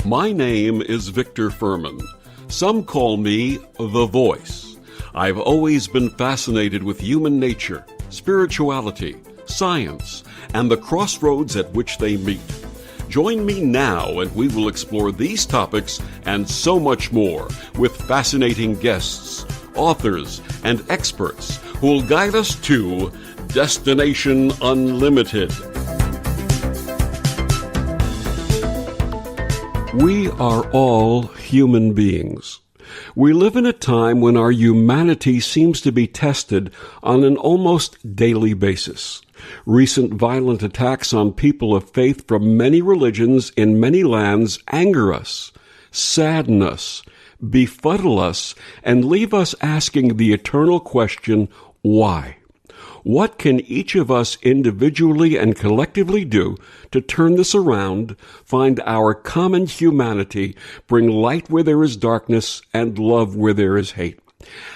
My name is Victor Furman. Some call me The Voice. I've always been fascinated with human nature, spirituality, science, and the crossroads at which they meet. Join me now and we will explore these topics and so much more with fascinating guests, authors, and experts who will guide us to Destination Unlimited. We are all human beings. We live in a time when our humanity seems to be tested on an almost daily basis. Recent violent attacks on people of faith from many religions in many lands anger us, sadden us, befuddle us, and leave us asking the eternal question, why? What can each of us individually and collectively do to turn this around, find our common humanity, bring light where there is darkness, and love where there is hate?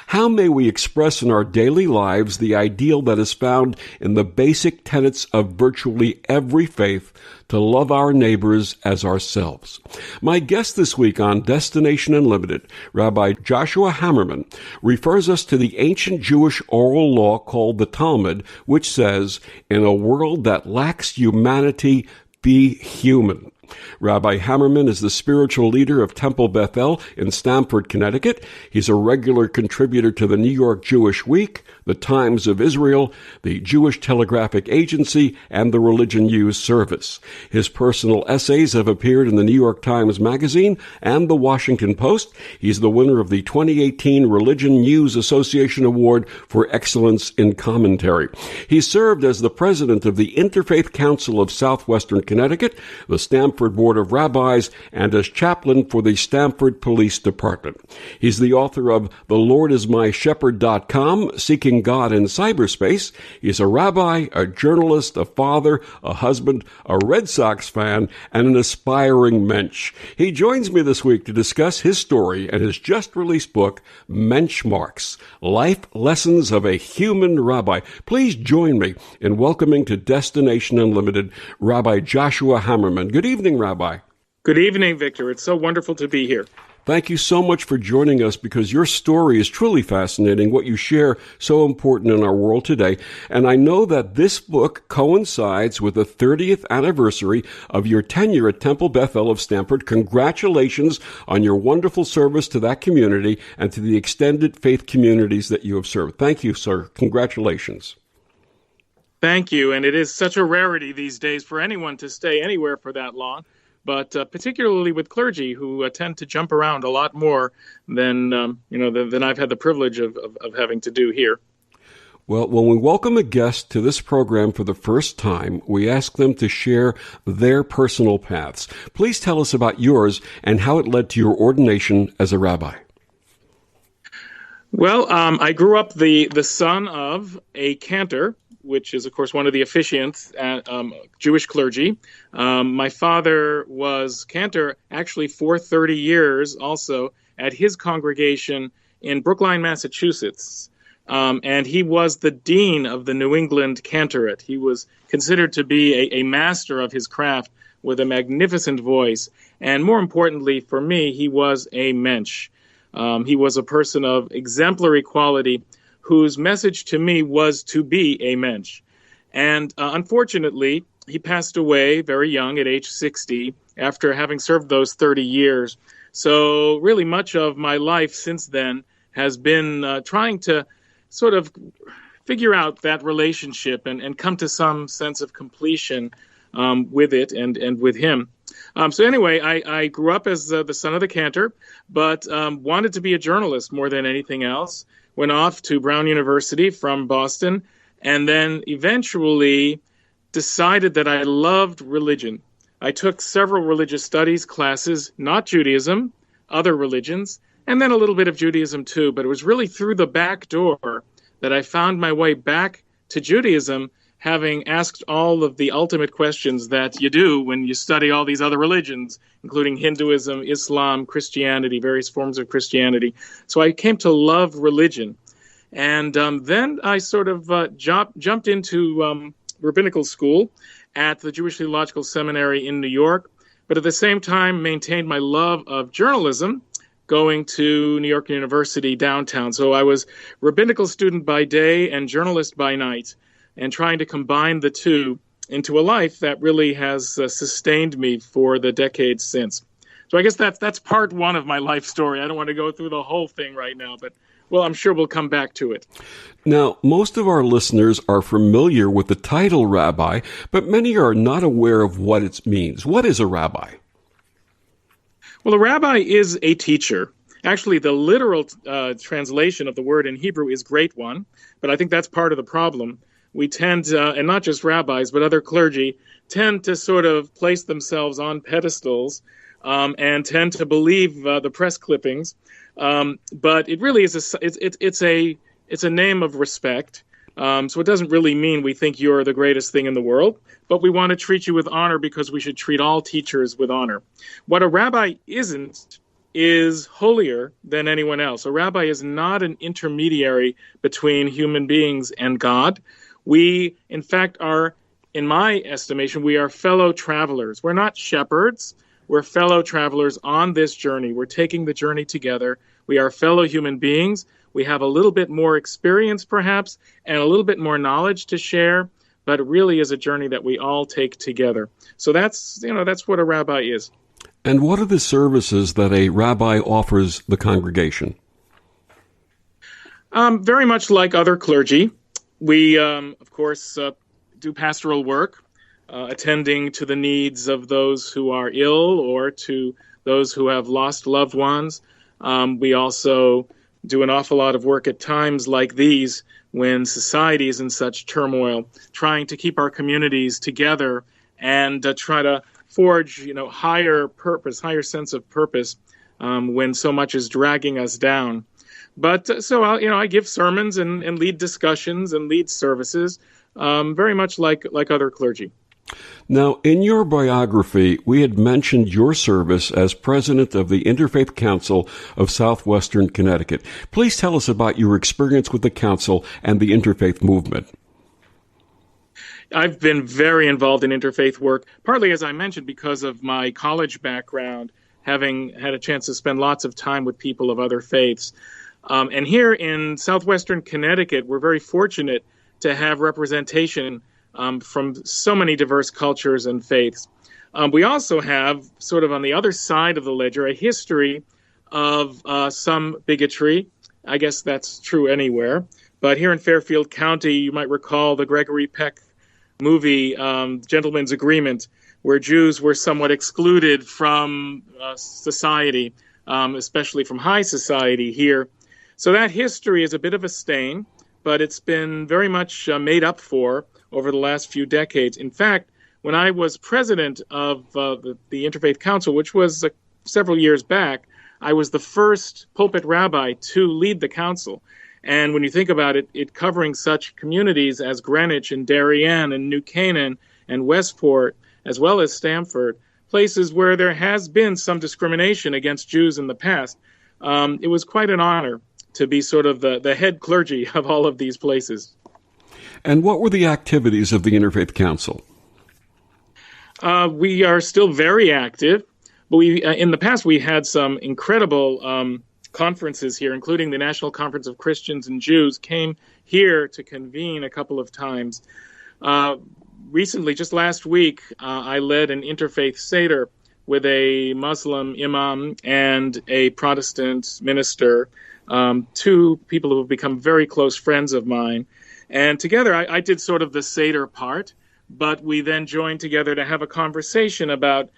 How may we express in our daily lives the ideal that is found in the basic tenets of virtually every faith to love our neighbors as ourselves? My guest this week on Destination Unlimited, Rabbi Joshua Hammerman, refers us to the ancient Jewish oral law called the Talmud, which says, "In a world that lacks humanity, be human." Rabbi Hammerman is the spiritual leader of Temple Beth in Stamford, Connecticut. He's a regular contributor to the New York Jewish Week, the Times of Israel, the Jewish Telegraphic Agency, and the Religion News Service. His personal essays have appeared in the New York Times Magazine and the Washington Post. He's the winner of the 2018 Religion News Association Award for Excellence in Commentary. He served as the president of the Interfaith Council of Southwestern Connecticut, the Stamford Board of Rabbis, and as chaplain for the Stamford Police Department. He's the author of TheLordIsMyShepherd.com, Seeking God in Cyberspace. He's a rabbi, a journalist, a father, a husband, a Red Sox fan, and an aspiring mensch. He joins me this week to discuss his story and his just-released book, Mensch-Marks, Life Lessons of a Human Rabbi. Please join me in welcoming to Destination Unlimited, Rabbi Joshua Hammerman. Good evening, Rabbi. Good evening, Victor. It's so wonderful to be here. Thank you so much for joining us because your story is truly fascinating, what you share so important in our world today. And I know that this book coincides with the 30th anniversary of your tenure at Temple Beth of Stamford. Congratulations on your wonderful service to that community and to the extended faith communities that you have served. Thank you, sir. Congratulations. Thank you. And it is such a rarity these days for anyone to stay anywhere for that long, but particularly with clergy who tend to jump around a lot more than I've had the privilege of having to do here. Well, when we welcome a guest to this program for the first time, we ask them to share their personal paths. Please tell us about yours and how it led to your ordination as a rabbi. Well, I grew up the son of a cantor, which is, of course, one of the officiants at Jewish clergy. My father was cantor actually for 30 years also at his congregation in Brookline, Massachusetts. And he was the dean of the New England Cantorate. He was considered to be a master of his craft with a magnificent voice. And more importantly for me, he was a mensch. He was a person of exemplary quality whose message to me was to be a mensch. And unfortunately, he passed away very young at age 60 after having served those 30 years. So really much of my life since then has been trying to sort of figure out that relationship and come to some sense of completion with it and with him. So anyway, I grew up as the son of the cantor, but wanted to be a journalist more than anything else. Went off to Brown University from Boston, and then eventually decided that I loved religion. I took several religious studies classes, not Judaism, other religions, and then a little bit of Judaism too. But it was really through the back door that I found my way back to Judaism, having asked all of the ultimate questions that you do when you study all these other religions, including Hinduism, Islam, Christianity, various forms of Christianity. So I came to love religion. And then I sort of jumped into rabbinical school at the Jewish Theological Seminary in New York, but at the same time maintained my love of journalism, going to New York University downtown. So I was rabbinical student by day and journalist by night, and trying to combine the two into a life that really has sustained me for the decades since. So I guess that's part one of my life story. I don't want to go through the whole thing right now, but well, I'm sure we'll come back to it. Now, most of our listeners are familiar with the title rabbi, but many are not aware of what it means. What is a rabbi? Well, a rabbi is a teacher. Actually, the literal translation of the word in Hebrew is great one, but I think that's part of the problem. We tend to, and not just rabbis, but other clergy, tend to sort of place themselves on pedestals and tend to believe the press clippings. But it really is it's a name of respect. So it doesn't really mean we think you're the greatest thing in the world, but we want to treat you with honor because we should treat all teachers with honor. What a rabbi isn't is holier than anyone else. A rabbi is not an intermediary between human beings and God. We, in fact, are, in my estimation, we are fellow travelers. We're not shepherds. We're fellow travelers on this journey. We're taking the journey together. We are fellow human beings. We have a little bit more experience, perhaps, and a little bit more knowledge to share, but it really is a journey that we all take together. So that's what a rabbi is. And what are the services that a rabbi offers the congregation? Very much like other clergy. We, of course, do pastoral work, attending to the needs of those who are ill or to those who have lost loved ones. We also do an awful lot of work at times like these when society is in such turmoil, trying to keep our communities together and try to forge, higher purpose, higher sense of purpose when so much is dragging us down. But so I give sermons and lead discussions and lead services, very much like other clergy. Now, in your biography, we had mentioned your service as president of the Interfaith Council of Southwestern Connecticut. Please tell us about your experience with the council and the interfaith movement. I've been very involved in interfaith work, partly, as I mentioned, because of my college background, having had a chance to spend lots of time with people of other faiths. And here in Southwestern Connecticut, we're very fortunate to have representation from so many diverse cultures and faiths. We also have, sort of on the other side of the ledger, a history of some bigotry. I guess that's true anywhere. But here in Fairfield County, you might recall the Gregory Peck movie, Gentleman's Agreement, where Jews were somewhat excluded from society, especially from high society here. So that history is a bit of a stain, but it's been very much made up for over the last few decades. In fact, when I was president of the Interfaith Council, which was several years back, I was the first pulpit rabbi to lead the council. And when you think about it, it covering such communities as Greenwich and Darien and New Canaan and Westport, as well as Stamford, places where there has been some discrimination against Jews in the past, it was quite an honor to be sort of the head clergy of all of these places. And what were the activities of the Interfaith Council? We are still very active, but in the past we had some incredible conferences here, including the National Conference of Christians and Jews, came here to convene a couple of times. Recently, just last week, I led an interfaith seder with a Muslim imam and a Protestant minister, two people who have become very close friends of mine. And together, I did sort of the Seder part, but we then joined together to have a conversation about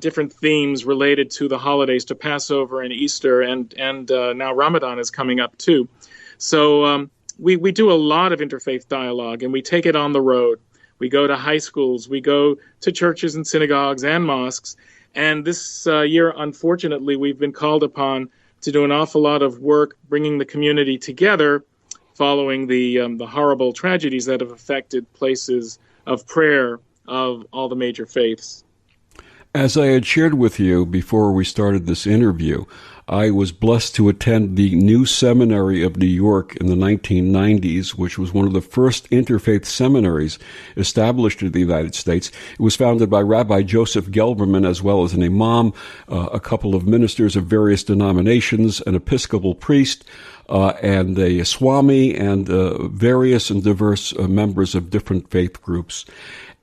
different themes related to the holidays, to Passover and Easter, and now Ramadan is coming up too. So we do a lot of interfaith dialogue, and we take it on the road. We go to high schools, we go to churches and synagogues and mosques, and this year, unfortunately, we've been called upon to do an awful lot of work bringing the community together following the horrible tragedies that have affected places of prayer of all the major faiths. As I had shared with you before we started this interview, I was blessed to attend the New Seminary of New York in the 1990s, which was one of the first interfaith seminaries established in the United States. It was founded by Rabbi Joseph Gelberman, as well as an imam, a couple of ministers of various denominations, an Episcopal priest, and a Swami, and various and diverse members of different faith groups.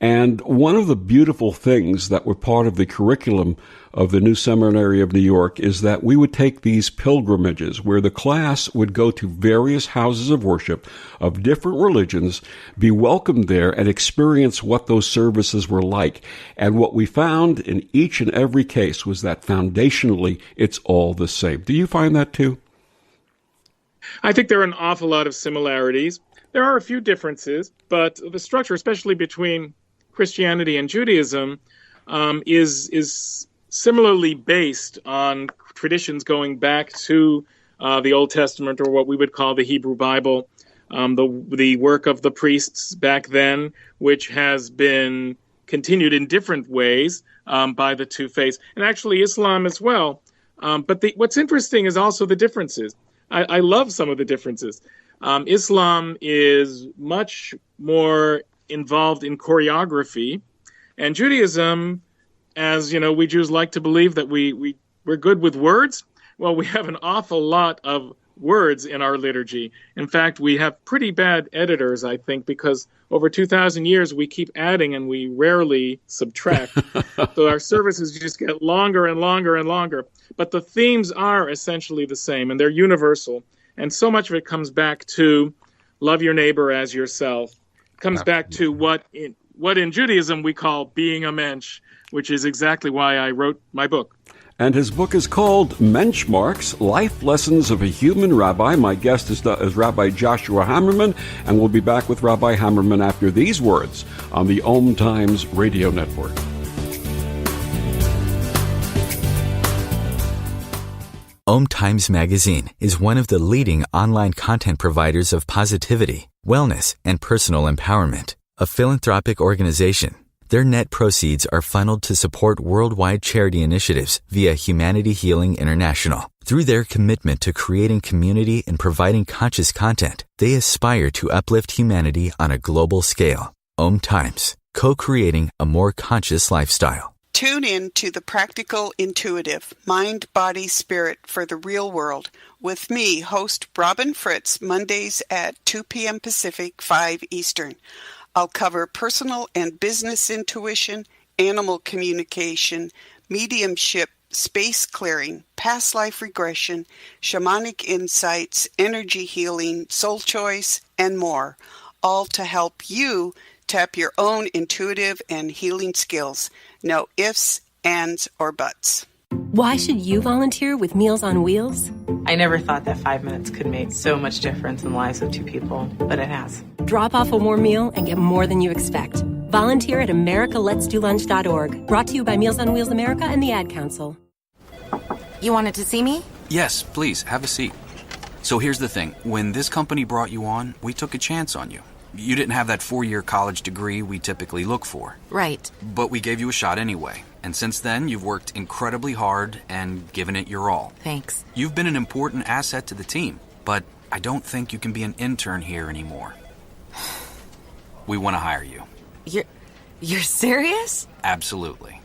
And one of the beautiful things that were part of the curriculum of the New Seminary of New York is that we would take these pilgrimages where the class would go to various houses of worship of different religions, be welcomed there, and experience what those services were like. And what we found in each and every case was that foundationally it's all the same. Do you find that too? I think there are an awful lot of similarities. There are a few differences, but the structure, especially between Christianity and Judaism, is similarly based on traditions going back to the Old Testament, or what we would call the Hebrew Bible, the work of the priests back then, which has been continued in different ways by the two faiths, and actually Islam as well. But what's interesting is also the differences. I love some of the differences. Islam is much more involved in choreography, and Judaism, as you know, we Jews like to believe that we're good with words. Well, we have an awful lot of words in our liturgy. In fact, we have pretty bad editors, I think, because over 2,000 years we keep adding and we rarely subtract. So our services just get longer and longer and longer. But the themes are essentially the same, and they're universal. And so much of it comes back to love your neighbor as yourself. It comes back to what in Judaism we call being a mensch, which is exactly why I wrote my book. And his book is called Mensch-Marks, Life Lessons of a Human Rabbi. My guest is Rabbi Joshua Hammerman, and we'll be back with Rabbi Hammerman after these words on the OMTimes radio network. OMTimes Magazine is one of the leading online content providers of positivity, wellness, and personal empowerment. A philanthropic organization, their net proceeds are funneled to support worldwide charity initiatives via Humanity Healing International. Through their commitment to creating community and providing conscious content, they aspire to uplift humanity on a global scale. OMTimes, co-creating a more conscious lifestyle. Tune in to The Practical Intuitive, Mind, Body, Spirit for the Real World with me, host Robin Fritz, Mondays at 2 p.m. Pacific, 5 Eastern. I'll cover personal and business intuition, animal communication, mediumship, space clearing, past life regression, shamanic insights, energy healing, soul choice, and more, all to help you tap your own intuitive and healing skills. No ifs, ands, or buts. Why should you volunteer with Meals on Wheels? I never thought that 5 minutes could make so much difference in the lives of two people, but it has. Drop off a warm meal and get more than you expect. Volunteer at americaletsdolunch.org. Brought to you by Meals on Wheels America and the Ad Council. You wanted to see me? Yes, please, have a seat. So here's the thing. When this company brought you on, we took a chance on you. You didn't have that 4-year college degree we typically look for. Right. But we gave you a shot anyway. And since then, you've worked incredibly hard and given it your all. Thanks. You've been an important asset to the team, but I don't think you can be an intern here anymore. We want to hire you. You're serious? Absolutely.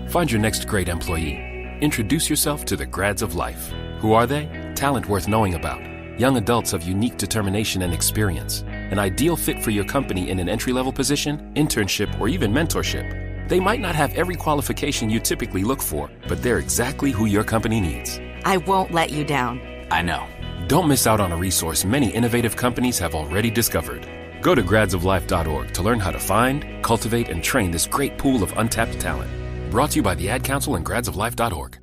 Find your next great employee. Introduce yourself to the Grads of Life. Who are they? Talent worth knowing about. Young adults of unique determination and experience. An ideal fit for your company in an entry-level position, internship, or even mentorship. They might not have every qualification you typically look for, but they're exactly who your company needs. I won't let you down. I know. Don't miss out on a resource many innovative companies have already discovered. Go to gradsoflife.org to learn how to find, cultivate, and train this great pool of untapped talent. Brought to you by the Ad Council and gradsoflife.org.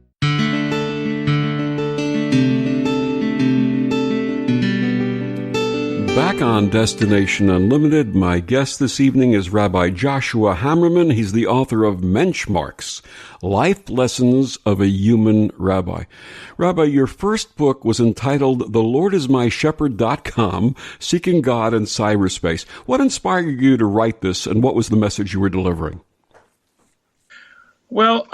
Back on Destination Unlimited, my guest this evening is Rabbi Joshua Hammerman. He's the author of Mensch-Marks, Life Lessons of a Human Rabbi. Rabbi, your first book was entitled TheLordIsMyShepherd.com, Seeking God in Cyberspace. What inspired you to write this, and what was the message you were delivering? Well,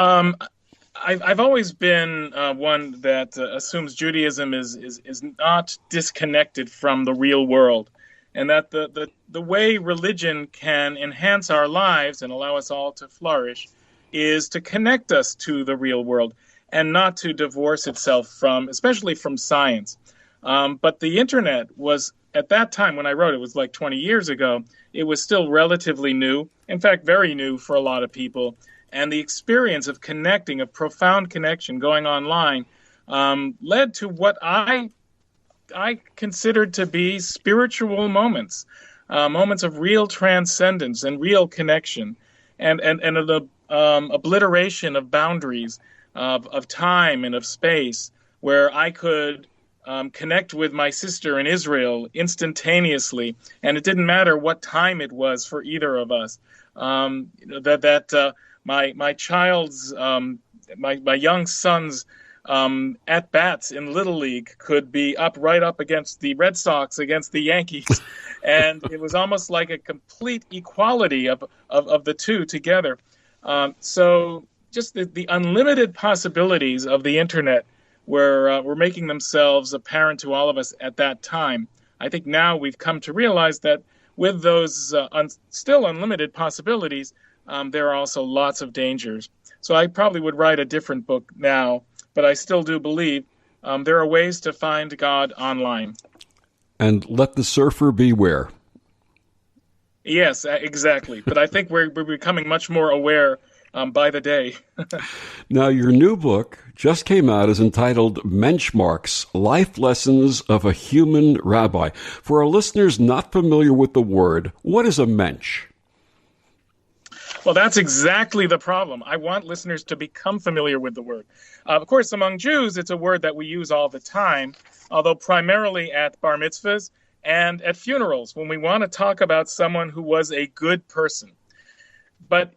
I've always been one that assumes Judaism is not disconnected from the real world, and that the way religion can enhance our lives and allow us all to flourish is to connect us to the real world and not to divorce itself from, especially from science. But the internet was, at that time when I wrote it was like 20 years ago, it was still relatively new, in fact, very new for a lot of people. And the experience of connecting, of profound connection going online, led to what I considered to be spiritual moments, moments of real transcendence and real connection, and an obliteration of boundaries of time and of space, where I could connect with my sister in Israel instantaneously, and it didn't matter what time it was for either of us. My child's, my young son's at bats in Little League could be right up against the Red Sox, against the Yankees, and it was almost like a complete equality of the two together. So just the unlimited possibilities of the internet were making themselves apparent to all of us at that time. I think now we've come to realize that with those still unlimited possibilities, there are also lots of dangers. So I probably would write a different book now, but I still do believe there are ways to find God online. And let the surfer beware. Yes, exactly. But I think we're becoming much more aware by the day. Now, your new book just came out, is entitled Mensch-Marks, Life Lessons of a Human Rabbi. For our listeners not familiar with the word, what is a mensch? Well, that's exactly the problem. I want listeners to become familiar with the word. Of course, among Jews, it's a word that we use all the time, although primarily at bar mitzvahs and at funerals, when we want to talk about someone who was a good person. But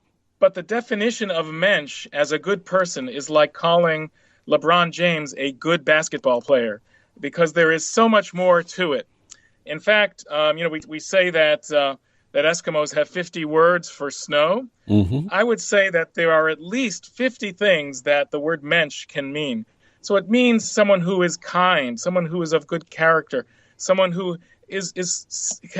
the definition of mensch as a good person is like calling LeBron James a good basketball player, because there is so much more to it. In fact, we say that Eskimos have 50 words for snow. Mm-hmm. I would say that there are at least 50 things that the word mensch can mean. So it means someone who is kind, someone who is of good character, someone who has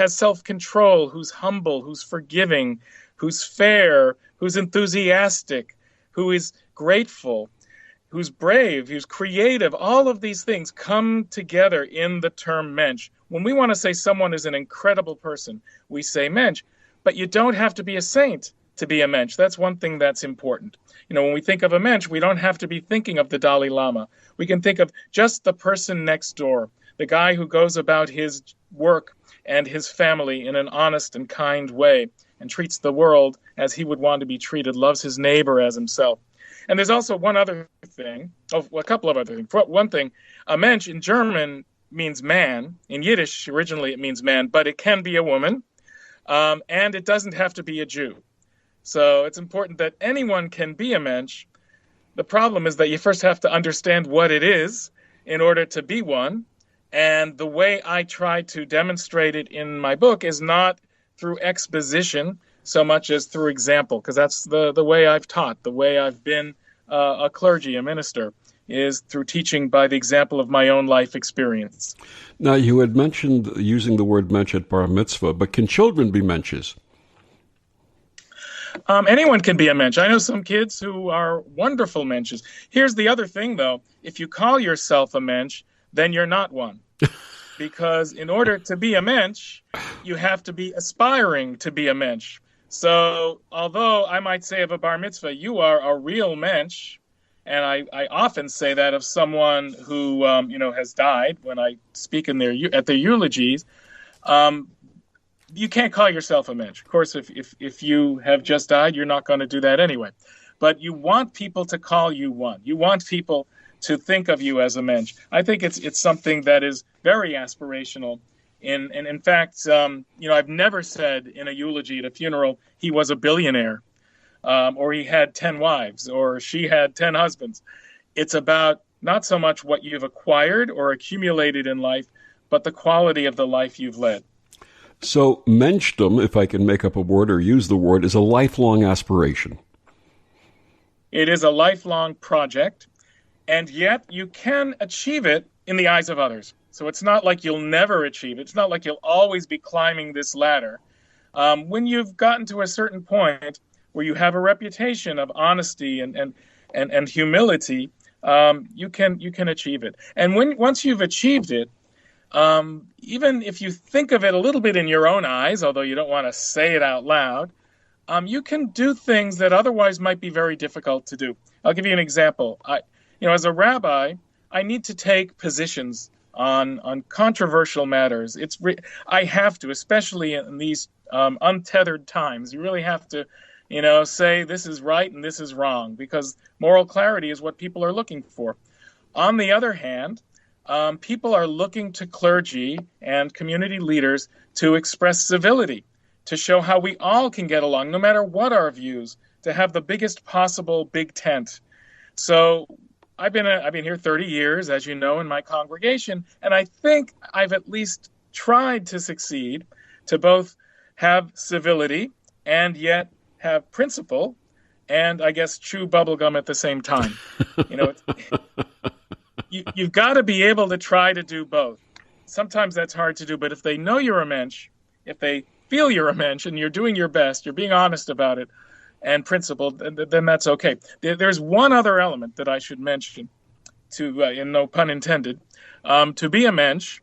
self-control, who's humble, who's forgiving, who's fair, who's enthusiastic, who is grateful, who's brave, who's creative. All of these things come together in the term mensch. When we want to say someone is an incredible person, we say mensch. But you don't have to be a saint to be a mensch. That's one thing that's important. When we think of a mensch, we don't have to be thinking of the Dalai Lama. We can think of just the person next door, the guy who goes about his work and his family in an honest and kind way and treats the world as he would want to be treated, loves his neighbor as himself. And there's also one other thing, a couple of other things. One thing, a mensch in German means man. In Yiddish, originally it means man, but it can be a woman, and it doesn't have to be a Jew. So it's important that anyone can be a mensch. The problem is that you first have to understand what it is in order to be one. And the way I try to demonstrate it in my book is not through exposition so much as through example, because that's the way I've taught, the way I've been a clergy, a minister, is through teaching by the example of my own life experience. Now, you had mentioned using the word mensch at bar mitzvah, but can children be mensches? Anyone can be a mensch. I know some kids who are wonderful mensches. Here's the other thing, though. If you call yourself a mensch, then you're not one. Because in order to be a mensch, you have to be aspiring to be a mensch. So although I might say of a bar mitzvah, you are a real mensch, and I often say that of someone who has died when I speak at their eulogies, you can't call yourself a mensch. Of course, if you have just died, you're not going to do that anyway. But you want people to call you one. You want people to think of you as a mensch. I think it's something that is very aspirational. And in fact, I've never said in a eulogy at a funeral he was a billionaire, or he had 10 wives, or she had 10 husbands. It's about not so much what you've acquired or accumulated in life, but the quality of the life you've led. So menschdom, if I can make up a word or use the word, is a lifelong aspiration. It is a lifelong project, and yet you can achieve it in the eyes of others. So it's not like you'll never achieve it. It's not like you'll always be climbing this ladder. When you've gotten to a certain point where you have a reputation of honesty and humility, you can achieve it. And once you've achieved it, even if you think of it a little bit in your own eyes, although you don't want to say it out loud, you can do things that otherwise might be very difficult to do. I'll give you an example. As a rabbi, I need to take positions on controversial matters. I have to, especially in these untethered times. You really have to, say this is right and this is wrong, because moral clarity is what people are looking for. On the other hand, people are looking to clergy and community leaders to express civility, to show how we all can get along, no matter what our views, to have the biggest possible big tent. So I've been here 30 years, as you know, in my congregation, and I think I've at least tried to succeed to both have civility and yet have principle, and I guess chew bubblegum at the same time. You've got to be able to try to do both. Sometimes that's hard to do, but if they know you're a mensch, if they feel you're a mensch and you're doing your best, you're being honest about it and principled, then that's okay. There's one other element that I should mention, and no pun intended. To be a mensch,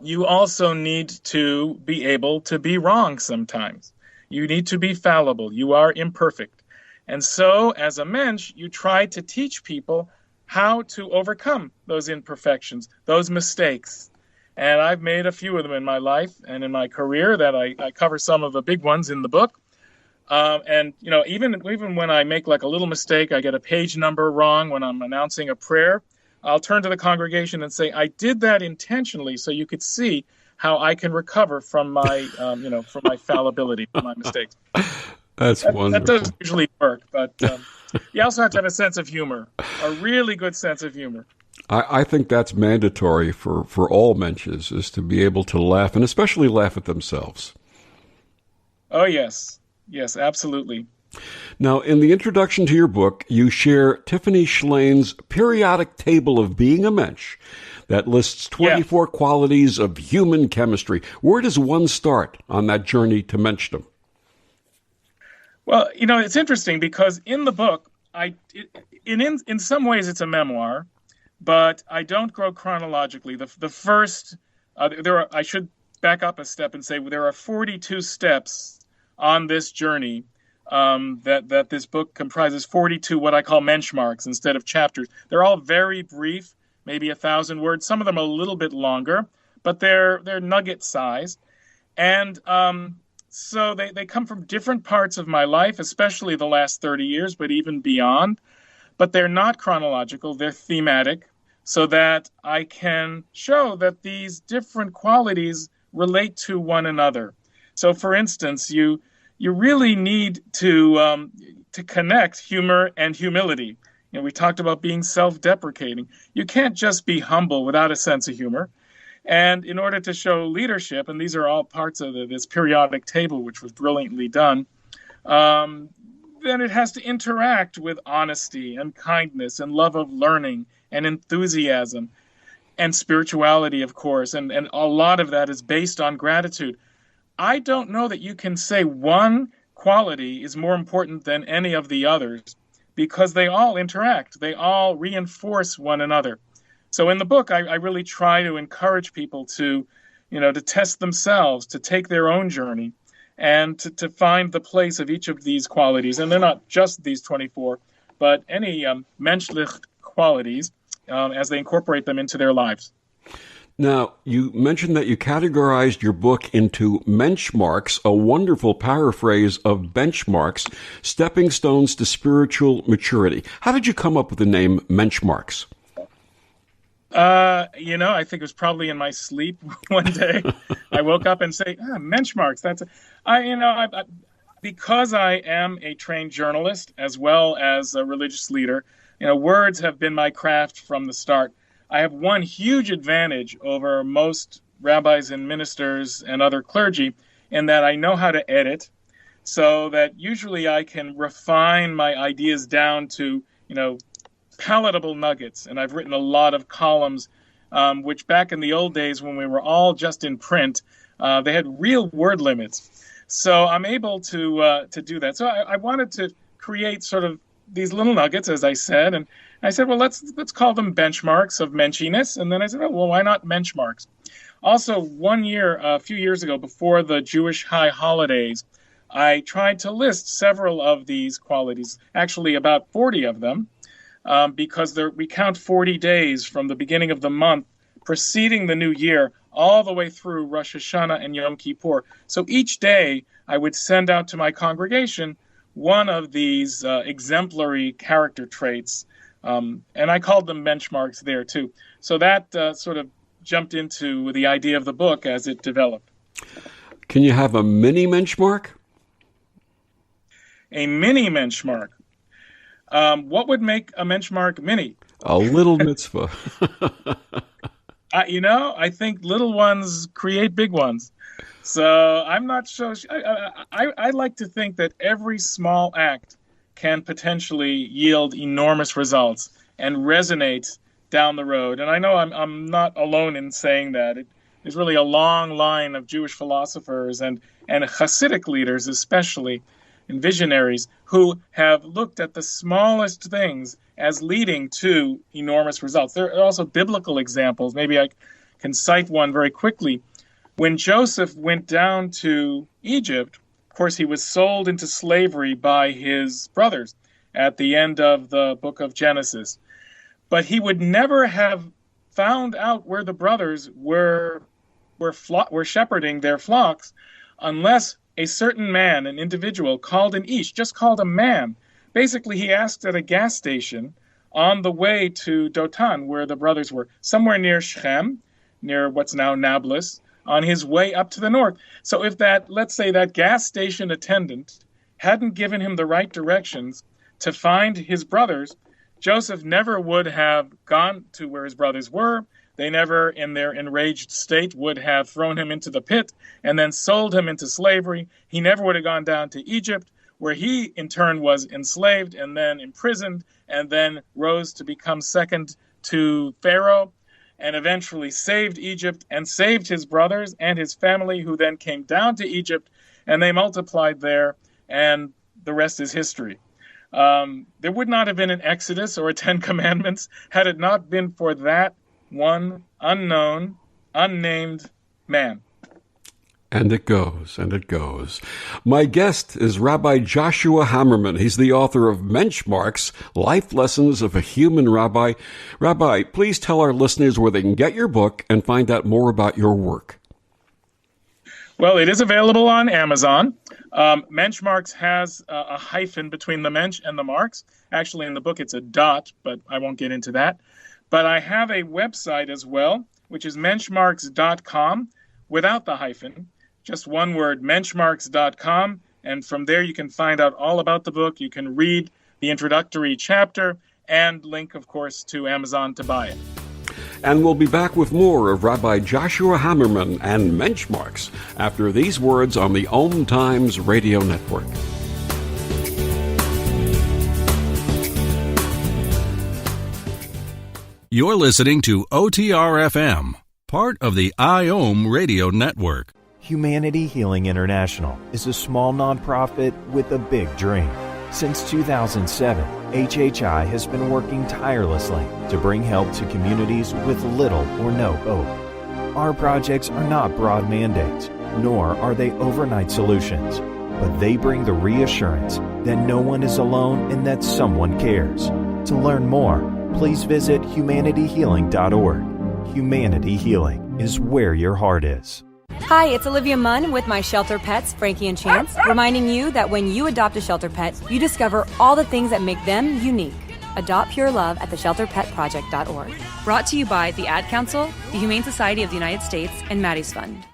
you also need to be able to be wrong sometimes. You need to be fallible. You are imperfect. And so, as a mensch, you try to teach people how to overcome those imperfections, those mistakes. And I've made a few of them in my life and in my career that I cover some of the big ones in the book. Even when I make like a little mistake, I get a page number wrong when I'm announcing a prayer, I'll turn to the congregation and say, I did that intentionally so you could see how I can recover from my, from my fallibility, from my mistakes. That's wonderful. That doesn't usually work, but you also have to have a sense of humor, a really good sense of humor. I think that's mandatory for all mensches, is to be able to laugh, and especially laugh at themselves. Oh, yes. Yes, absolutely. Now, in the introduction to your book, you share Tiffany Schlane's periodic table of being a mensch that lists 24 qualities of human chemistry. Where does one start on that journey to menschdom? Well, it's interesting because in the book, in some ways it's a memoir, but I don't go chronologically. The first, I should back up a step and say there are 42 steps on this journey. That this book comprises 42 what I call Mensch-Marks instead of chapters. They're all very brief, maybe 1,000 words. Some of them are a little bit longer, but they're nugget size. And so they come from different parts of my life, especially the last 30 years, but even beyond. But they're not chronological, they're thematic, so that I can show that these different qualities relate to one another. So for instance, you really need to connect humor and humility. We talked about being self-deprecating. You can't just be humble without a sense of humor. And in order to show leadership, and these are all parts of this periodic table, which was brilliantly done, then it has to interact with honesty and kindness and love of learning and enthusiasm and spirituality, of course. And a lot of that is based on gratitude. I don't know that you can say one quality is more important than any of the others, because they all interact. They all reinforce one another. So in the book, I really try to encourage people to test themselves, to take their own journey, and to find the place of each of these qualities. And they're not just these 24, but any menschlich qualities as they incorporate them into their lives. Now, you mentioned that you categorized your book into Mensch-Marks, a wonderful paraphrase of benchmarks, stepping stones to spiritual maturity. How did you come up with the name Mensch-Marks? I think it was probably in my sleep one day. I woke up and say, Mensch-Marks. Because I am a trained journalist as well as a religious leader, words have been my craft from the start. I have one huge advantage over most rabbis and ministers and other clergy in that I know how to edit. so that usually I can refine my ideas down to, palatable nuggets. And I've written a lot of columns, which back in the old days when we were all just in print, they had real word limits. So I'm able to do that. So I wanted to create sort of these little nuggets, as I said, and I said, well, let's call them benchmarks of menschiness. And then I said, well, why not Mensch-Marks? Also, a few years ago, before the Jewish high holidays, I tried to list several of these qualities, actually about 40 of them, because we count 40 days from the beginning of the month preceding the new year all the way through Rosh Hashanah and Yom Kippur. So each day I would send out to my congregation one of these exemplary character traits, and I called them benchmarks there too. So that sort of jumped into the idea of the book as it developed. Can you have a mini Mensch-Mark? A mini Mensch-Mark. What would make a Mensch-Mark mini? A little mitzvah. I think little ones create big ones. So I'm not sure. I like to think that every small act can potentially yield enormous results and resonate down the road. And I know I'm not alone in saying that. There's really a long line of Jewish philosophers and Hasidic leaders especially, and visionaries who have looked at the smallest things as leading to enormous results. There are also biblical examples. Maybe I can cite one very quickly. When Joseph went down to Egypt, of course, he was sold into slavery by his brothers at the end of the book of Genesis. But he would never have found out where the brothers were shepherding their flocks unless a certain man, an individual, called an ish, just called a man. Basically, he asked at a gas station on the way to Dotan, where the brothers were, somewhere near Shechem, near what's now Nablus, on his way up to the north. So if let's say that gas station attendant hadn't given him the right directions to find his brothers, Joseph never would have gone to where his brothers were. They never, in their enraged state, would have thrown him into the pit and then sold him into slavery. He never would have gone down to Egypt, where he, in turn, was enslaved and then imprisoned and then rose to become second to Pharaoh and eventually saved Egypt and saved his brothers and his family, who then came down to Egypt, and they multiplied there, and the rest is history. There would not have been an Exodus or a Ten Commandments had it not been for that one unknown, unnamed man. And it goes, and it goes. My guest is Rabbi Joshua Hammerman. He's the author of Mensch-Marks, Life Lessons of a Human Rabbi. Rabbi, please tell our listeners where they can get your book and find out more about your work. Well, it is available on Amazon. Mensch-Marks has a hyphen between the Mensch and the Marks. Actually, in the book, it's a dot, but I won't get into that. But I have a website as well, which is menschmarks.com, without the hyphen. Just one word, menschmarks.com, and from there you can find out all about the book. You can read the introductory chapter and link, of course, to Amazon to buy it. And we'll be back with more of Rabbi Joshua Hammerman and Mensch-Marks after these words on the OMTimes Radio Network. You're listening to OTR-FM, part of the IOM Radio Network. Humanity Healing International is a small nonprofit with a big dream. Since 2007, HHI has been working tirelessly to bring help to communities with little or no hope. Our projects are not broad mandates, nor are they overnight solutions, but they bring the reassurance that no one is alone and that someone cares. To learn more, please visit humanityhealing.org. Humanity Healing is where your heart is. Hi, it's Olivia Munn with my shelter pets, Frankie and Chance, reminding you that when you adopt a shelter pet, you discover all the things that make them unique. Adopt pure love at theshelterpetproject.org. Brought to you by the Ad Council, the Humane Society of the United States, and Maddie's Fund.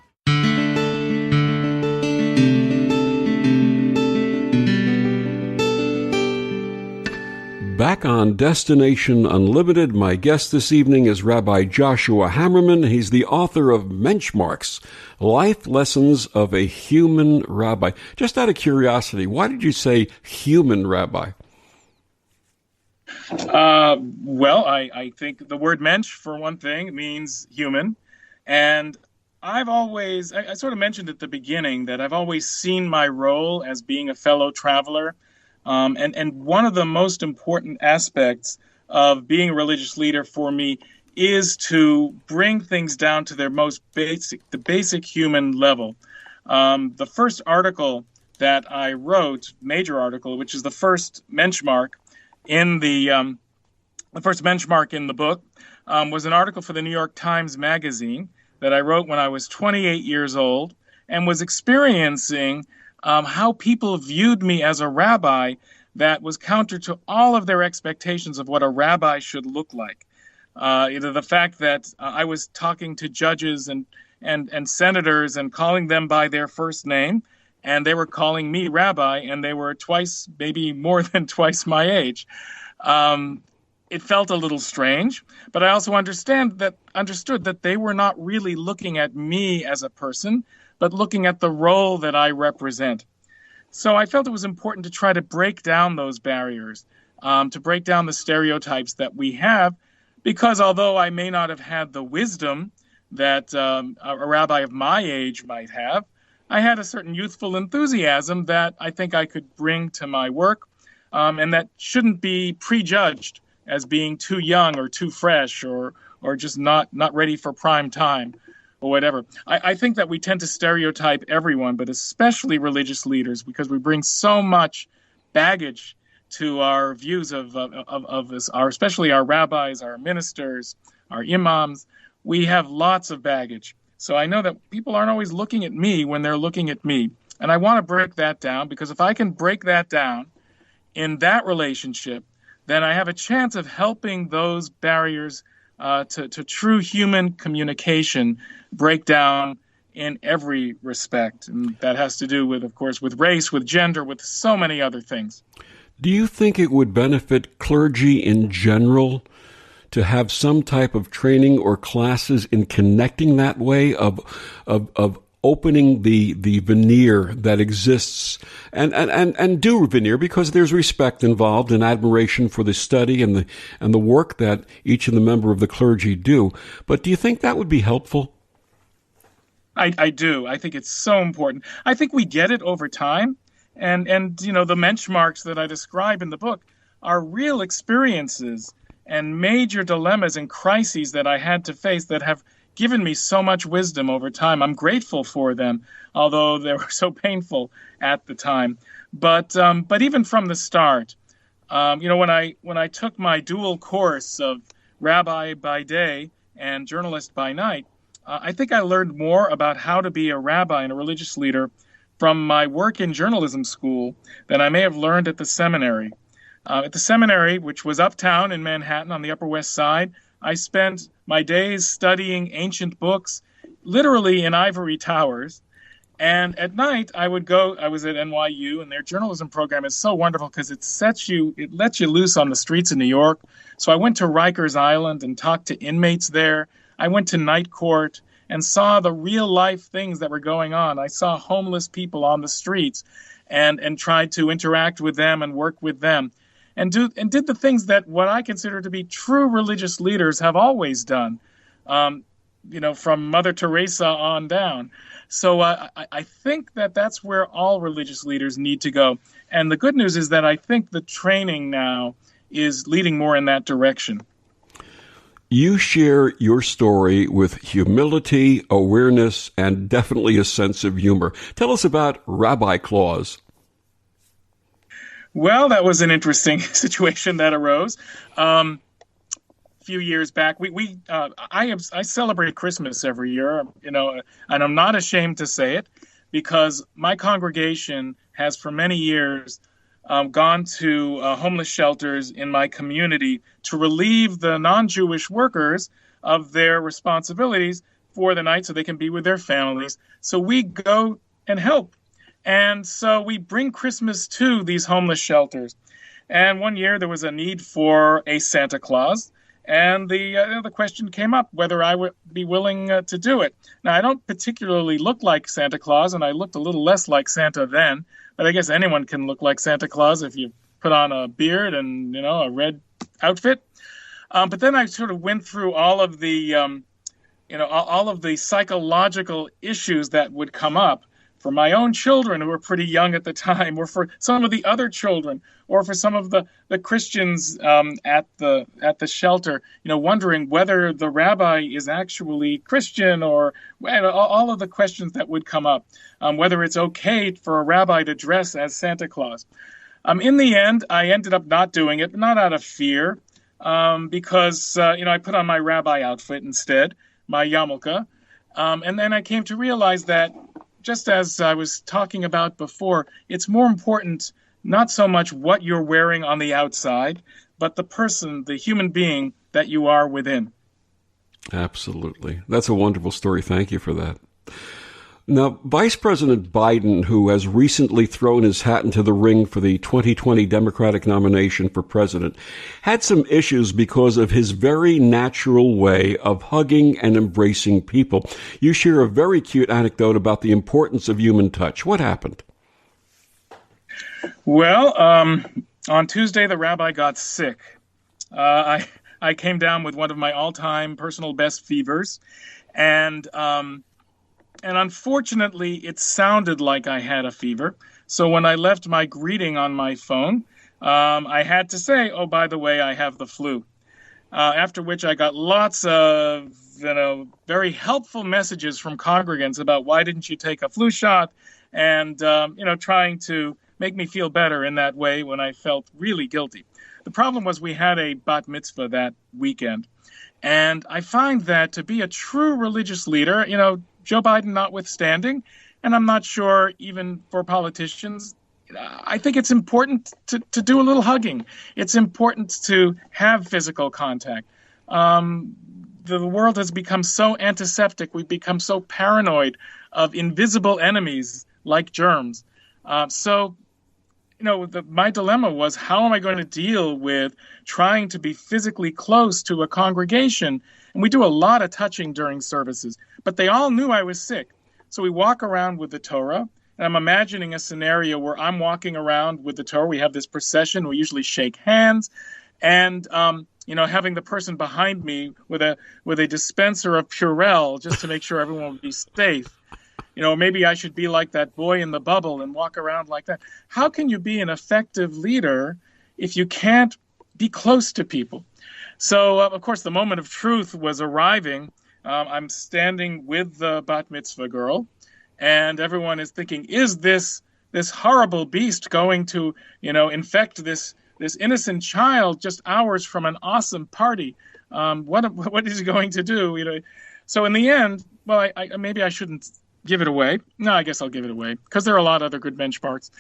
Back on Destination Unlimited, my guest this evening is Rabbi Joshua Hammerman. He's the author of Mensch-Marks, Life Lessons of a Human Rabbi. Just out of curiosity, why did you say human rabbi? Well, I think the word Mensch, for one thing, means human. And I sort of mentioned at the beginning that I've always seen my role as being a fellow traveler. And one of the most important aspects of being a religious leader for me is to bring things down to their most basic human level. The first article that I wrote, major article, which is the first Mensch-Mark in the first Mensch-Mark in the book, was an article for the New York Times Magazine that I wrote when I was 28 years old and was experiencing how people viewed me as a rabbi that was counter to all of their expectations of what a rabbi should look like. Either the fact that I was talking to judges and senators and calling them by their first name, and they were calling me rabbi, and they were twice, maybe more than twice my age. It felt a little strange, but I also understood that they were not really looking at me as a person, but looking at the role that I represent. So I felt it was important to try to break down those barriers, to break down the stereotypes that we have, because although I may not have had the wisdom that a rabbi of my age might have, I had a certain youthful enthusiasm that I think I could bring to my work, and that shouldn't be prejudged as being too young or too fresh or just not ready for prime time or whatever. I think that we tend to stereotype everyone, but especially religious leaders, because we bring so much baggage to our views of especially our rabbis, our ministers, our imams. We have lots of baggage. So I know that people aren't always looking at me when they're looking at me. And I want to break that down, because if I can break that down in that relationship, then I have a chance of helping those barriers to true human communication break down in every respect. And that has to do with, of course, with race, with gender, with so many other things. Do you think it would benefit clergy in general to have some type of training or classes in connecting that way of opening the veneer that exists and do veneer, because there's respect involved and admiration for the study and the work that each of the member of the clergy do. But do you think that would be helpful? I do. I think it's so important. I think we get it over time. And you know, the Mensch-Marks that I describe in the book are real experiences and major dilemmas and crises that I had to face that have given me so much wisdom over time. I'm grateful for them, although they were so painful at the time. But even from the start, you know, when I took my dual course of rabbi by day and journalist by night, I think I learned more about how to be a rabbi and a religious leader from my work in journalism school than I may have learned at the seminary. At the seminary, which was uptown in Manhattan on the Upper West Side, I spent my days studying ancient books, literally in ivory towers. And at night, I was at NYU, and their journalism program is so wonderful because it lets you loose on the streets of New York. So I went to Rikers Island and talked to inmates there. I went to night court and saw the real life things that were going on. I saw homeless people on the streets and tried to interact with them and work with them. And did the things that what I consider to be true religious leaders have always done, you know, from Mother Teresa on down. So I think that that's where all religious leaders need to go. And the good news is that I think the training now is leading more in that direction. You share your story with humility, awareness, and definitely a sense of humor. Tell us about Rabbi Claus. Well, that was an interesting situation that arose. A few years back, I celebrate Christmas every year, you know, and I'm not ashamed to say it, because my congregation has for many years gone to homeless shelters in my community to relieve the non-Jewish workers of their responsibilities for the night so they can be with their families. So we go and help. And so we bring Christmas to these homeless shelters. And one year there was a need for a Santa Claus, and the question came up whether I would be willing to do it. Now, I don't particularly look like Santa Claus, and I looked a little less like Santa then, but I guess anyone can look like Santa Claus if you put on a beard and, a red outfit. But then I sort of went through all of the, all of the psychological issues that would come up for my own children who were pretty young at the time, or for some of the other children, or for some of the Christians at the shelter, wondering whether the rabbi is actually Christian, or all of the questions that would come up, whether it's okay for a rabbi to dress as Santa Claus. In the end, I ended up not doing it, not out of fear, because, I put on my rabbi outfit instead, my yarmulke, and then I came to realize that, just as I was talking about before, it's more important not so much what you're wearing on the outside, but the person, the human being that you are within. Absolutely. That's a wonderful story. Thank you for that. Now, Vice President Biden, who has recently thrown his hat into the ring for the 2020 Democratic nomination for president, had some issues because of his very natural way of hugging and embracing people. You share a very cute anecdote about the importance of human touch. What happened? Well, on Tuesday, the rabbi got sick. I came down with one of my all-time personal best fevers, and unfortunately, it sounded like I had a fever. So when I left my greeting on my phone, I had to say, oh, by the way, I have the flu. After which I got lots of, very helpful messages from congregants about why didn't you take a flu shot, and, trying to make me feel better in that way when I felt really guilty. The problem was we had a bat mitzvah that weekend. And I find that to be a true religious leader, Joe Biden notwithstanding, and I'm not sure even for politicians, I think it's important to do a little hugging. It's important to have physical contact. The world has become so antiseptic. We've become so paranoid of invisible enemies like germs. My dilemma was, how am I going to deal with trying to be physically close to a congregation? And we do a lot of touching during services, but they all knew I was sick. So we walk around with the Torah, and I'm imagining a scenario where I'm walking around with the Torah. We have this procession. We usually shake hands, and having the person behind me with a dispenser of Purell just to make sure everyone would be safe. Maybe I should be like that boy in the bubble and walk around like that. How can you be an effective leader if you can't be close to people? So, of course, the moment of truth was arriving. I'm standing with the bat mitzvah girl, and everyone is thinking, is this horrible beast going to, infect this innocent child just hours from an awesome party? What is he going to do? So in the end, well, maybe I shouldn't give it away. No, I guess I'll give it away because there are a lot of other good Mensch-Marks.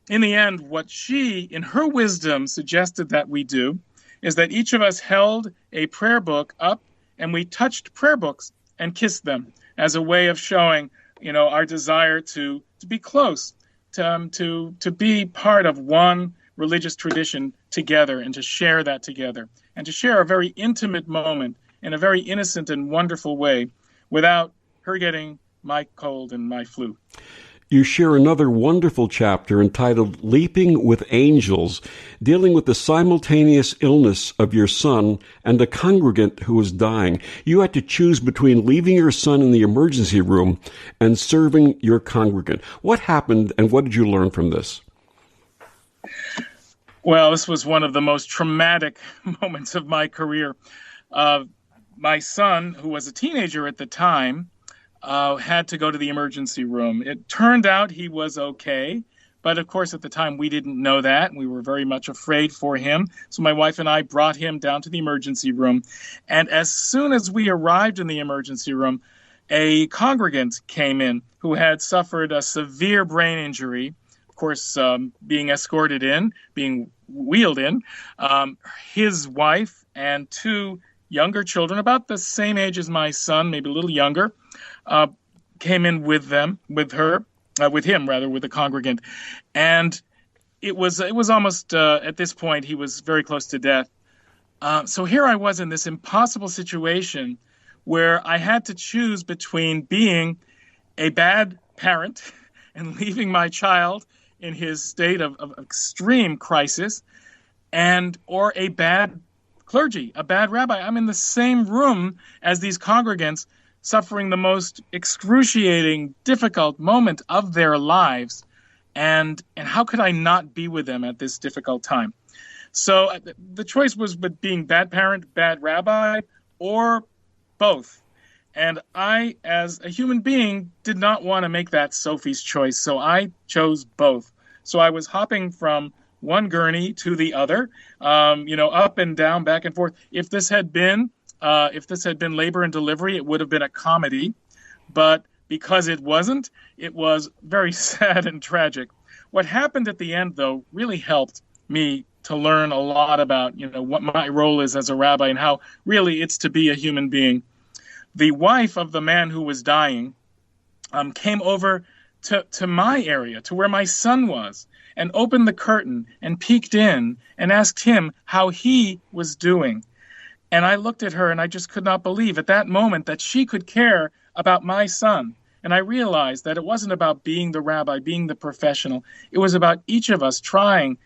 In the end, what she, in her wisdom, suggested that we do is that each of us held a prayer book up and we touched prayer books and kissed them as a way of showing, our desire to be close, to be part of one religious tradition together, and to share that together, and to share a very intimate moment in a very innocent and wonderful way without her getting my cold and my flu. You share another wonderful chapter entitled Leaping with Angels, dealing with the simultaneous illness of your son and a congregant who was dying. You had to choose between leaving your son in the emergency room and serving your congregant. What happened, and what did you learn from this? Well, this was one of the most traumatic moments of my career. My son, who was a teenager at the time, had to go to the emergency room. It turned out he was okay, but of course at the time we didn't know that, and we were very much afraid for him. So my wife and I brought him down to the emergency room, and as soon as we arrived in the emergency room, a congregant came in who had suffered a severe brain injury. Of course, being escorted in, being wheeled in, his wife and two younger children, about the same age as my son, maybe a little younger, came in with him, with the congregant. And it was almost, at this point, he was very close to death. So here I was in this impossible situation where I had to choose between being a bad parent and leaving my child in his state of extreme crisis, or a bad clergy, a bad rabbi. I'm in the same room as these congregants suffering the most excruciating, difficult moment of their lives. And how could I not be with them at this difficult time? So the choice was being bad parent, bad rabbi, or both. And I, as a human being, did not want to make that Sophie's choice. So I chose both. So I was hopping from one gurney to the other, up and down, back and forth. If this had been labor and delivery, it would have been a comedy. But because it wasn't, it was very sad and tragic. What happened at the end, though, really helped me to learn a lot about, what my role is as a rabbi and how really it's to be a human being. The wife of the man who was dying came over to my area, to where my son was, and opened the curtain and peeked in and asked him how he was doing. And I looked at her and I just could not believe at that moment that she could care about my son. And I realized that it wasn't about being the rabbi, being the professional. It was about each of us trying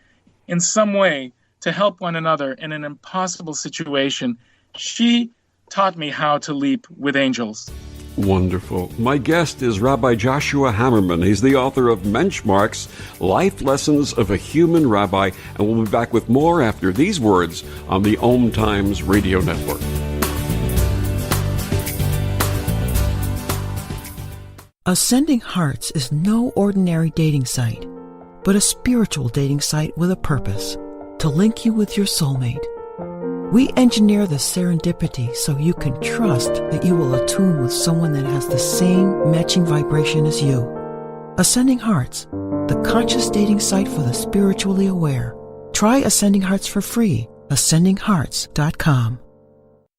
in some way to help one another in an impossible situation. She taught me how to leap with angels. Wonderful. My guest is Rabbi Joshua Hammerman. He's the author of Mensch-Marks, Life Lessons of a Human Rabbi, and we'll be back with more after these words on the OMTimes Radio Network. Ascending Hearts is no ordinary dating site, but a spiritual dating site with a purpose, to link you with your soulmate. We engineer the serendipity so you can trust that you will attune with someone that has the same matching vibration as you. Ascending Hearts, the conscious dating site for the spiritually aware. Try Ascending Hearts for free. AscendingHearts.com.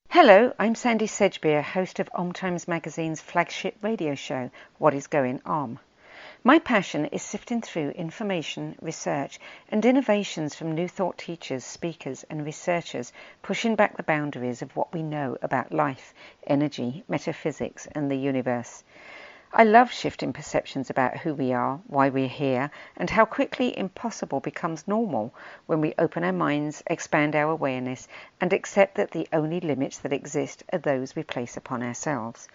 Hello, I'm Sandy Sedgbeer, host of OMTimes magazine's flagship radio show, What is Going On? My passion is sifting through information, research, and innovations from New Thought teachers, speakers, and researchers pushing back the boundaries of what we know about life, energy, metaphysics, and the universe. I love shifting perceptions about who we are, why we're here, and how quickly impossible becomes normal when we open our minds, expand our awareness, and accept that the only limits that exist are those we place upon ourselves.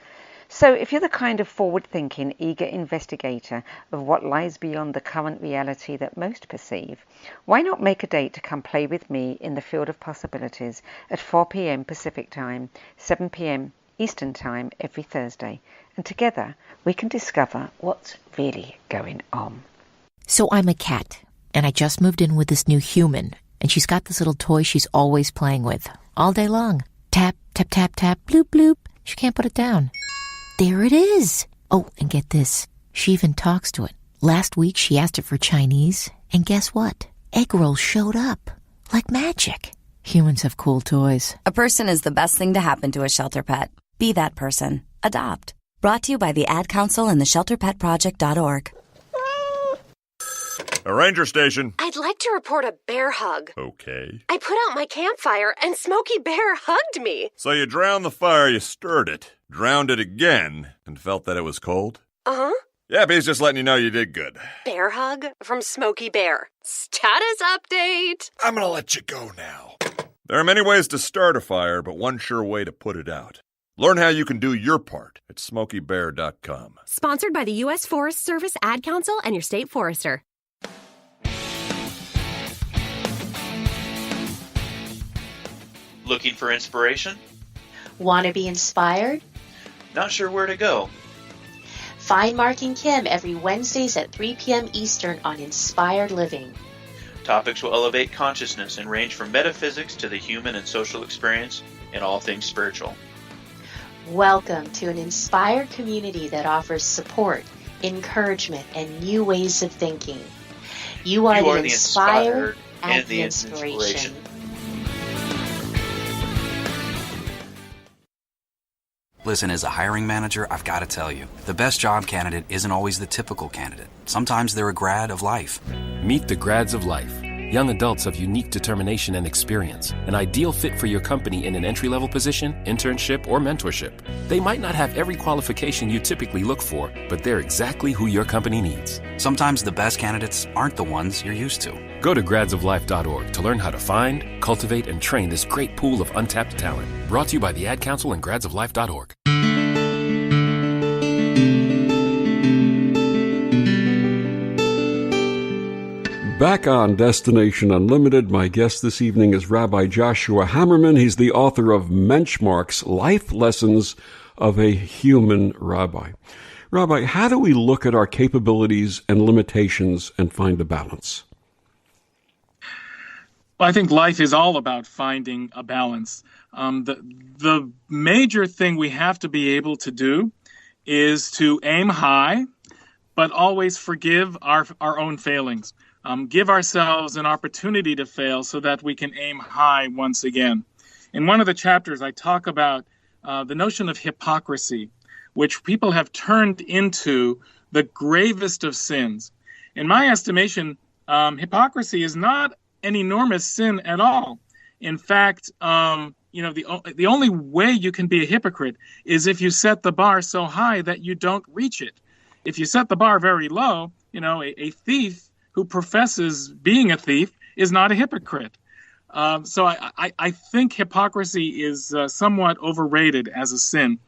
So if you're the kind of forward-thinking, eager investigator of what lies beyond the current reality that most perceive, why not make a date to come play with me in the field of possibilities at 4 p.m. Pacific Time, 7 p.m. Eastern Time every Thursday, and together we can discover what's really going on. So I'm a cat, and I just moved in with this new human, and she's got this little toy she's always playing with, all day long. Tap, tap, tap, tap, bloop, bloop. She can't put it down. There it is. Oh, and get this. She even talks to it. Last week she asked it for Chinese, and guess what? Egg rolls showed up. Like magic. Humans have cool toys. A person is the best thing to happen to a shelter pet. Be that person. Adopt. Brought to you by the Ad Council and the ShelterPetProject.org. A ranger station. I'd like to report a bear hug. Okay. I put out my campfire and Smokey Bear hugged me. So you drowned the fire, you stirred it, drowned it again, and felt that it was cold? Uh-huh. Yep, he's just letting you know you did good. Bear hug from Smokey Bear. Status update. I'm gonna let you go now. There are many ways to start a fire, but one sure way to put it out. Learn how you can do your part at SmokeyBear.com. Sponsored by the U.S. Forest Service, Ad Council, and your state forester. Looking for inspiration? Want to be inspired? Not sure where to go? Find Mark and Kim every Wednesdays at 3 p.m. Eastern on Inspired Living. Topics will elevate consciousness and range from metaphysics to the human and social experience and all things spiritual. Welcome to an inspired community that offers support, encouragement, and new ways of thinking. You are the inspired and the inspiration. Listen, as a hiring manager, I've got to tell you, the best job candidate isn't always the typical candidate. Sometimes they're a grad of life. Meet the grads of life. Young adults of unique determination and experience. An ideal fit for your company in an entry-level position, internship, or mentorship. They might not have every qualification you typically look for, but they're exactly who your company needs. Sometimes the best candidates aren't the ones you're used to. Go to gradsoflife.org to learn how to find, cultivate, and train this great pool of untapped talent. Brought to you by the Ad Council and gradsoflife.org. Back on Destination Unlimited, my guest this evening is Rabbi Joshua Hammerman. He's the author of Mensch-Marks, Life Lessons of a Human Rabbi. Rabbi, how do we look at our capabilities and limitations and find a balance? Well, I think life is all about finding a balance. The major thing we have to be able to do is to aim high, but always forgive our own failings. Give ourselves an opportunity to fail so that we can aim high once again. In one of the chapters, I talk about the notion of hypocrisy, which people have turned into the gravest of sins. In my estimation, hypocrisy is not an enormous sin at all. In fact, the only way you can be a hypocrite is if you set the bar so high that you don't reach it. If you set the bar very low, a thief who professes being a thief is not a hypocrite. So I think hypocrisy is somewhat overrated as a sin.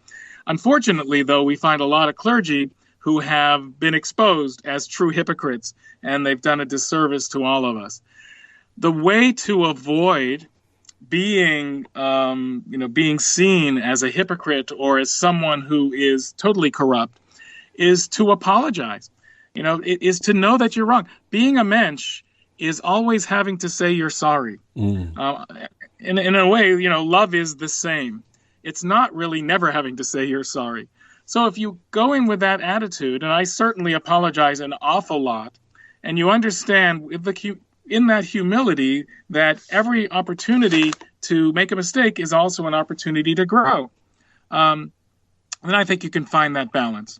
Unfortunately, though, we find a lot of clergy who have been exposed as true hypocrites, and they've done a disservice to all of us. The way to avoid being seen as a hypocrite or as someone who is totally corrupt is to apologize. It is to know that you're wrong. Being a mensch is always having to say you're sorry. In a way, love is the same. It's not really never having to say you're sorry. So if you go in with that attitude, and I certainly apologize an awful lot, and you understand in that humility that every opportunity to make a mistake is also an opportunity to grow, then I think you can find that balance.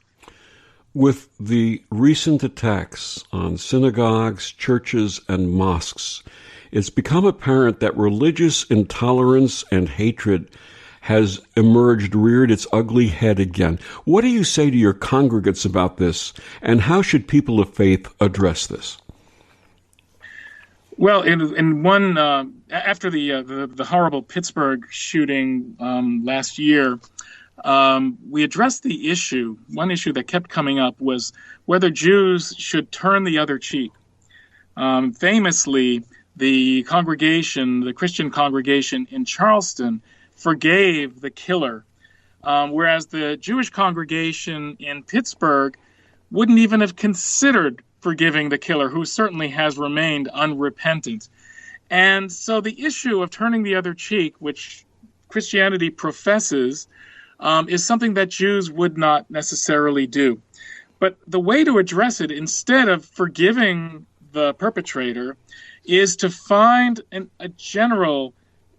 With the recent attacks on synagogues, churches, and mosques, it's become apparent that religious intolerance and hatred has reared its ugly head again. What do you say to your congregants about this, and how should people of faith address this? Well, in one after the horrible Pittsburgh shooting last year, we addressed the issue. One issue that kept coming up was whether Jews should turn the other cheek. Famously, the Christian congregation in Charleston, forgave the killer, whereas the Jewish congregation in Pittsburgh wouldn't even have considered forgiving the killer, who certainly has remained unrepentant. And so the issue of turning the other cheek, which Christianity professes, is something that Jews would not necessarily do. But the way to address it, instead of forgiving the perpetrator, is to find a general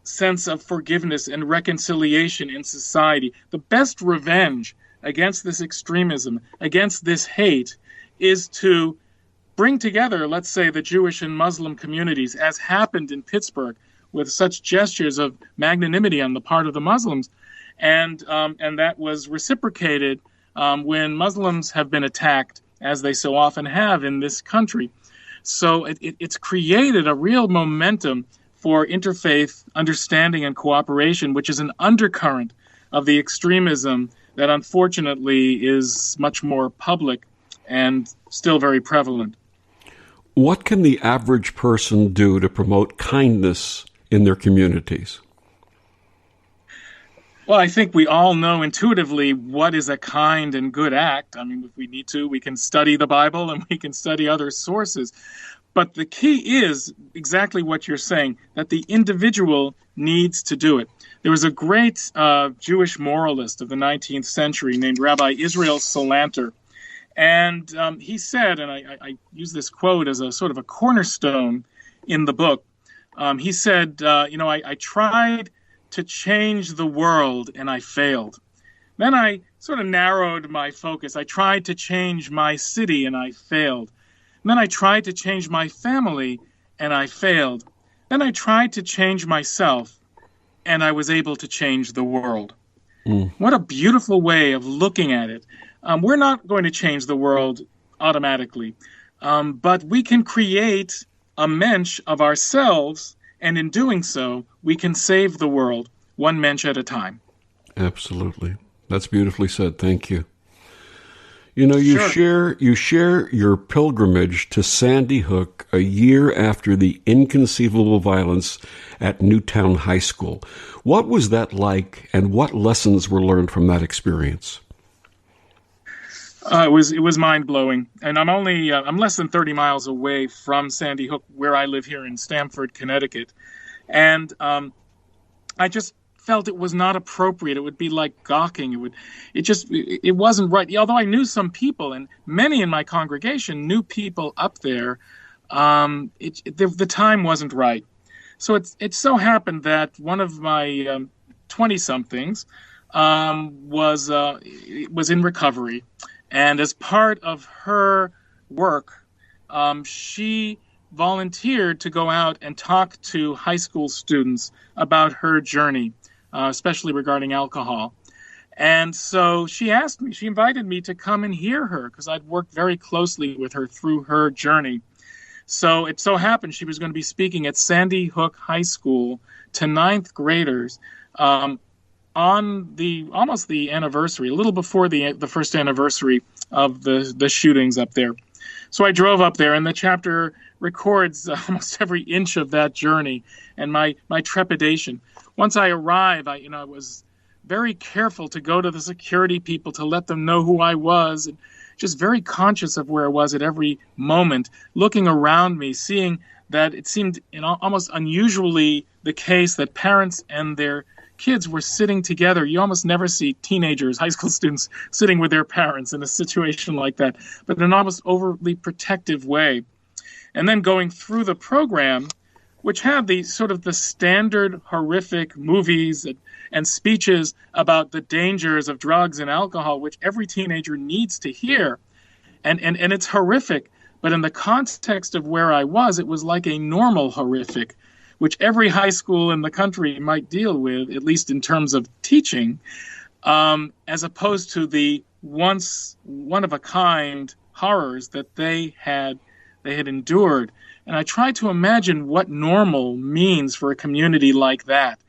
sense of forgiveness and reconciliation in society. The best revenge against this extremism, against this hate, is to bring together, let's say, the Jewish and Muslim communities, as happened in Pittsburgh, with such gestures of magnanimity on the part of the Muslims. And that was reciprocated when Muslims have been attacked, as they so often have in this country. So it's created a real momentum for interfaith understanding and cooperation, which is an undercurrent of the extremism that unfortunately is much more public and still very prevalent. What can the average person do to promote kindness in their communities? Well, I think we all know intuitively what is a kind and good act. I mean, if we need to, we can study the Bible and we can study other sources. But the key is exactly what you're saying, that the individual needs to do it. There was a great Jewish moralist of the 19th century named Rabbi Israel Salanter. And he said, and I use this quote as a sort of a cornerstone in the book, he said, I tried to change the world and I failed. Then I sort of narrowed my focus. I tried to change my city, and I failed. And then I tried to change my family, and I failed. Then I tried to change myself, and I was able to change the world. What a beautiful way of looking at it. We're not going to change the world automatically, but we can create a mensch of ourselves, and in doing so, we can save the world one mensch at a time. Absolutely. That's beautifully said. Thank you. You know, you share your pilgrimage to Sandy Hook a year after the inconceivable violence at Newtown High School. What was that like, and what lessons were learned from that experience? It was mind-blowing. And I'm less than 30 miles away from Sandy Hook, where I live here in Stamford, Connecticut. And I just felt it was not appropriate. It would be like gawking. It wasn't right. Although I knew some people, and many in my congregation knew people up there, the time wasn't right. So it so happened that one of my 20-somethings was in recovery, and as part of her work, she volunteered to go out and talk to high school students about her journey, especially regarding alcohol. And so she invited me to come and hear her, because I'd worked very closely with her through her journey. So it so happened she was going to be speaking at Sandy Hook High School to 9th graders on almost the anniversary, a little before the first anniversary of the shootings up there. So I drove up there, and the chapter records almost every inch of that journey and my trepidation. Once I arrived, I was very careful to go to the security people to let them know who I was, and just very conscious of where I was at every moment, looking around me, seeing that it seemed almost unusually the case that parents and their kids were sitting together. You almost never see teenagers, high school students, sitting with their parents in a situation like that, but in an almost overly protective way. And then going through the program, which had the sort of the standard horrific movies and speeches about the dangers of drugs and alcohol, which every teenager needs to hear. And it's horrific, but in the context of where I was, it was like a normal horrific, which every high school in the country might deal with, at least in terms of teaching, as opposed to the once one-of-a-kind horrors that they had endured. And I try to imagine what normal means for a community like that,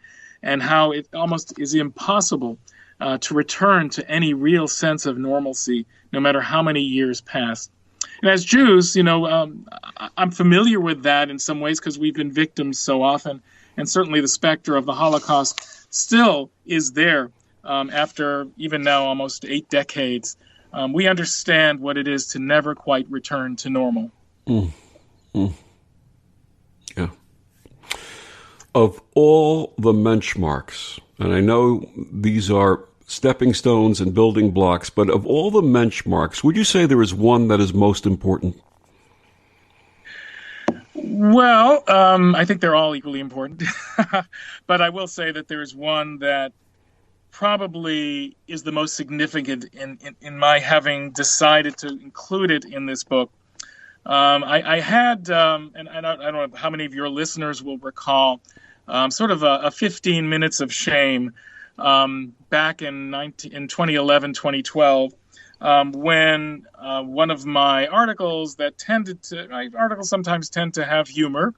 and how it almost is impossible to return to any real sense of normalcy, no matter how many years pass. And as Jews, I'm familiar with that in some ways because we've been victims so often, and certainly the specter of the Holocaust still is there after even now almost 8 decades. We understand what it is to never quite return to normal. Yeah. Of all the Mensch-Marks, and I know these are stepping stones and building blocks, but of all the Mensch-Marks, would you say there is one that is most important? Well, I think they're all equally important, but I will say that there's one that probably is the most significant in my having decided to include it in this book. I had, and I don't know how many of your listeners will recall, sort of a 15 minutes of shame back in 2011, 2012, when one of my articles articles sometimes tend to have humor,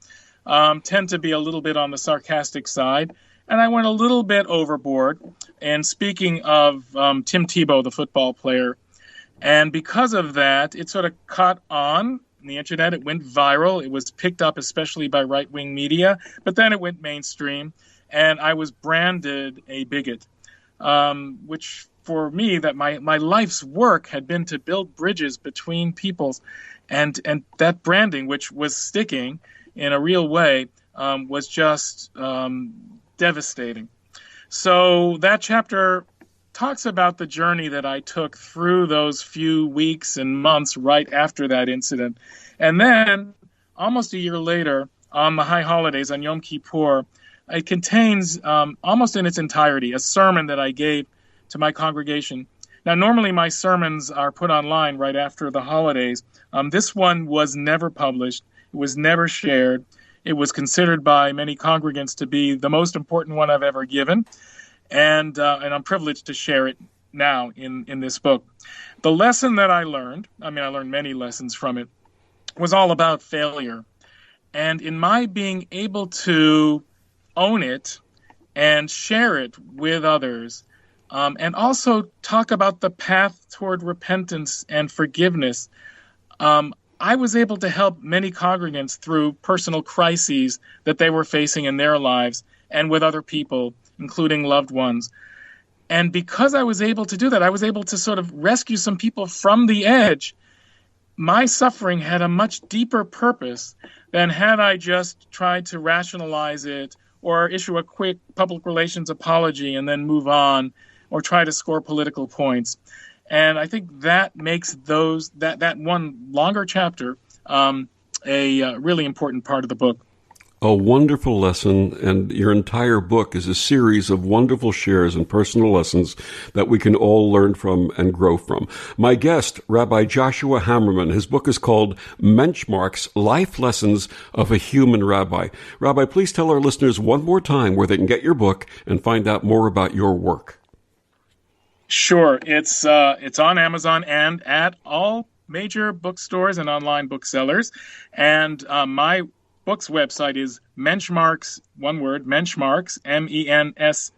tend to be a little bit on the sarcastic side, and I went a little bit overboard. And speaking of Tim Tebow, the football player, and because of that, it sort of caught on the internet. It went viral. It was picked up especially by right-wing media, but then it went mainstream, and I was branded a bigot, which for me, that my life's work had been to build bridges between peoples, and that branding, which was sticking in a real way, was just devastating. So that chapter talks about the journey that I took through those few weeks and months right after that incident. And then, almost a year later, on the high holidays, on Yom Kippur, it contains, almost in its entirety, a sermon that I gave to my congregation. Now, normally my sermons are put online right after the holidays. This one was never published. It was never shared. It was considered by many congregants to be the most important one I've ever given, and I'm privileged to share it now in this book. The lesson that I learned many lessons from it, was all about failure. And in my being able to own it and share it with others, and also talk about the path toward repentance and forgiveness, I was able to help many congregants through personal crises that they were facing in their lives and with other people, including loved ones. And because I was able to do that, I was able to sort of rescue some people from the edge. My suffering had a much deeper purpose than had I just tried to rationalize it or issue a quick public relations apology and then move on, or try to score political points. And I think that makes that one longer chapter a really important part of the book. A wonderful lesson, and your entire book is a series of wonderful shares and personal lessons that we can all learn from and grow from. My guest, Rabbi Joshua Hammerman, his book is called Mensch-Marks, Life Lessons of a Human Rabbi. Rabbi, please tell our listeners one more time where they can get your book and find out more about your work. Sure. It's on Amazon and at all major bookstores and online booksellers. And my book's website is Mensch-Marks, one word, Mensch-Marks, Mensch.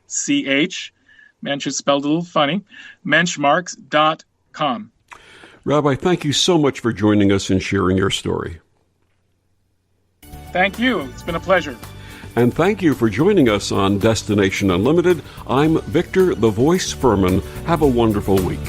Mensch is spelled a little funny, Mensch-Marks.com. Rabbi, thank you so much for joining us and sharing your story. Thank you. It's been a pleasure. And thank you for joining us on Destination Unlimited. I'm Victor the Voice Furman. Have a wonderful week.